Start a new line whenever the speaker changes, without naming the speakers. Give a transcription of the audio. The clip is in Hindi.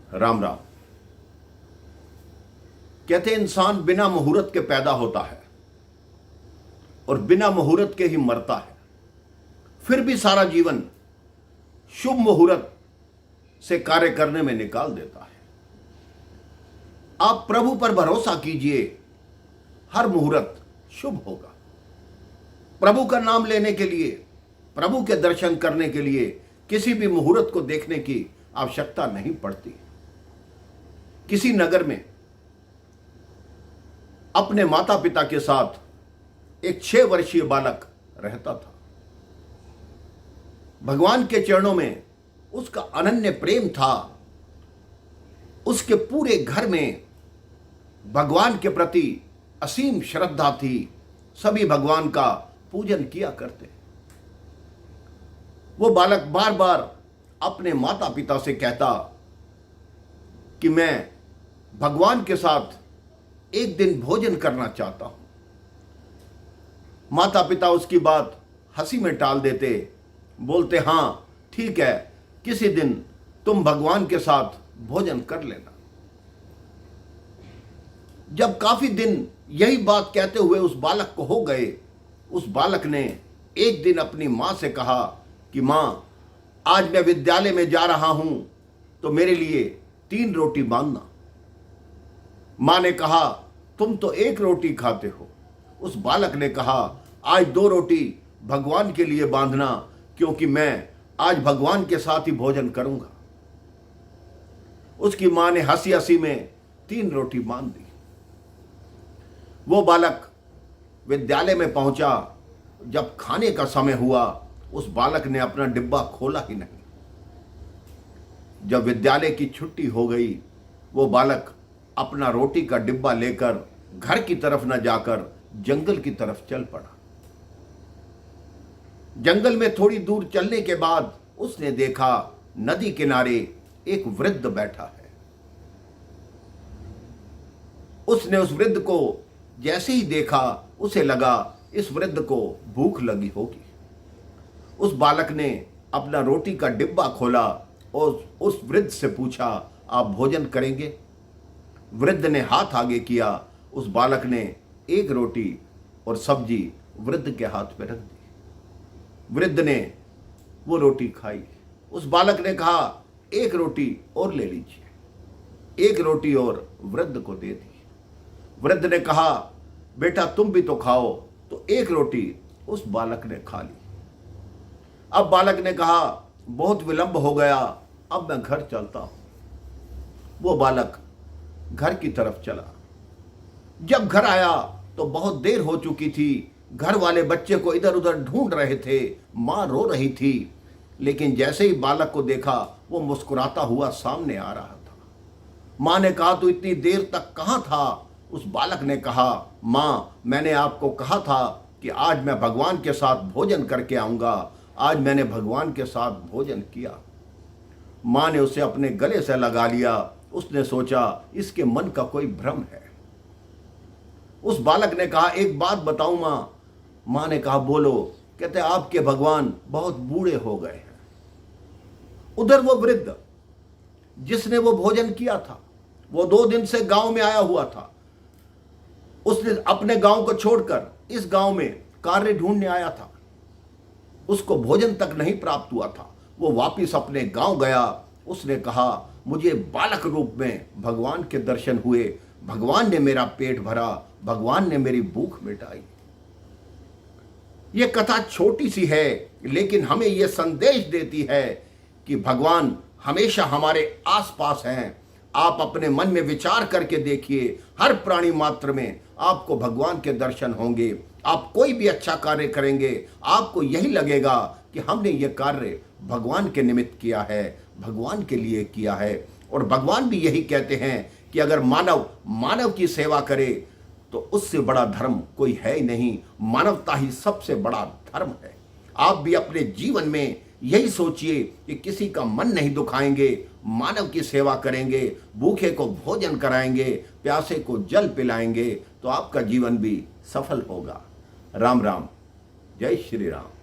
राम राम। कहते इंसान बिना मुहूर्त के पैदा होता है और बिना मुहूर्त के ही मरता है, फिर भी सारा जीवन शुभ मुहूर्त से कार्य करने में निकाल देता है। आप प्रभु पर भरोसा कीजिए, हर मुहूर्त शुभ होगा। प्रभु का नाम लेने के लिए, प्रभु के दर्शन करने के लिए किसी भी मुहूर्त को देखने की आवश्यकता नहीं पड़ती। किसी नगर में अपने माता पिता के साथ एक 6 वर्षीय बालक रहता था। भगवान के चरणों में उसका अनन्य प्रेम था। उसके पूरे घर में भगवान के प्रति असीम श्रद्धा थी। सभी भगवान का पूजन किया करते। वो बालक बार बार अपने माता पिता से कहता कि मैं भगवान के साथ एक दिन भोजन करना चाहता हूं। माता पिता उसकी बात हंसी में टाल देते, बोलते हां ठीक है, किसी दिन तुम भगवान के साथ भोजन कर लेना। जब काफी दिन यही बात कहते हुए उस बालक को हो गए, उस बालक ने एक दिन अपनी मां से कहा कि मां, आज मैं विद्यालय में जा रहा हूं तो मेरे लिए 3 रोटी बांधना। मां ने कहा तुम तो 1 रोटी खाते हो। उस बालक ने कहा आज 2 रोटी भगवान के लिए बांधना, क्योंकि मैं आज भगवान के साथ ही भोजन करूंगा। उसकी मां ने हंसी हंसी में 3 रोटी बांध दी। वो बालक विद्यालय में पहुंचा। जब खाने का समय हुआ, उस बालक ने अपना डिब्बा खोला ही नहीं। जब विद्यालय की छुट्टी हो गई, वो बालक अपना रोटी का डिब्बा लेकर घर की तरफ न जाकर जंगल की तरफ चल पड़ा। जंगल में थोड़ी दूर चलने के बाद उसने देखा नदी किनारे एक वृद्ध बैठा है। उसने उस वृद्ध को जैसे ही देखा, उसे लगा इस वृद्ध को भूख लगी होगी। उस बालक ने अपना रोटी का डिब्बा खोला और उस वृद्ध से पूछा, आप भोजन करेंगे? वृद्ध ने हाथ आगे किया। उस बालक ने 1 रोटी और सब्जी वृद्ध के हाथ में रख दी। वृद्ध ने वो रोटी खाई। उस बालक ने कहा 1 रोटी और ले लीजिए। 1 रोटी और वृद्ध को दे दी। वृद्ध ने कहा बेटा तुम भी तो खाओ। तो 1 रोटी उस बालक ने खा ली। अब बालक ने कहा बहुत विलंब हो गया, अब मैं घर चलता हूं। वो बालक घर की तरफ चला। जब घर आया तो बहुत देर हो चुकी थी। घर वाले बच्चे को इधर उधर ढूंढ रहे थे। मां रो रही थी, लेकिन जैसे ही बालक को देखा, वो मुस्कुराता हुआ सामने आ रहा था। मां ने कहा तू इतनी देर तक कहां था? उस बालक ने कहा मां, मैंने आपको कहा था कि आज मैं भगवान के साथ भोजन करके आऊंगा। आज मैंने भगवान के साथ भोजन किया। मां ने उसे अपने गले से लगा लिया। उसने सोचा इसके मन का कोई भ्रम है। उस बालक ने कहा एक बात बताऊं मां? मां ने कहा बोलो। कहते आपके भगवान बहुत बूढ़े हो गए हैं। उधर वो वृद्ध जिसने वो भोजन किया था, वो 2 दिन से गांव में आया हुआ था। उसने अपने गांव को छोड़कर इस गांव में कार्य ढूंढने आया था। उसको भोजन तक नहीं प्राप्त हुआ था। वो वापिस अपने गांव गया। उसने कहा मुझे बालक रूप में भगवान के दर्शन हुए। भगवान ने मेरा पेट भरा। भगवान ने मेरी भूख मिटाई। ये कथा छोटी सी है, लेकिन हमें यह संदेश देती है कि भगवान हमेशा हमारे आसपास हैं। आप अपने मन में विचार करके देखिए, हर प्राणी मात्र में आपको भगवान के दर्शन होंगे। आप कोई भी अच्छा कार्य करेंगे, आपको यही लगेगा कि हमने ये कार्य भगवान के निमित्त किया है, भगवान के लिए किया है। और भगवान भी यही कहते हैं कि अगर मानव की सेवा करे तो उससे बड़ा धर्म कोई है ही नहीं। मानवता ही सबसे बड़ा धर्म है। आप भी अपने जीवन में यही सोचिए कि किसी का मन नहीं दुखाएंगे, मानव की सेवा करेंगे, भूखे को भोजन कराएंगे, प्यासे को जल पिलाएंगे, तो आपका जीवन भी सफल होगा। राम राम, जय श्री राम।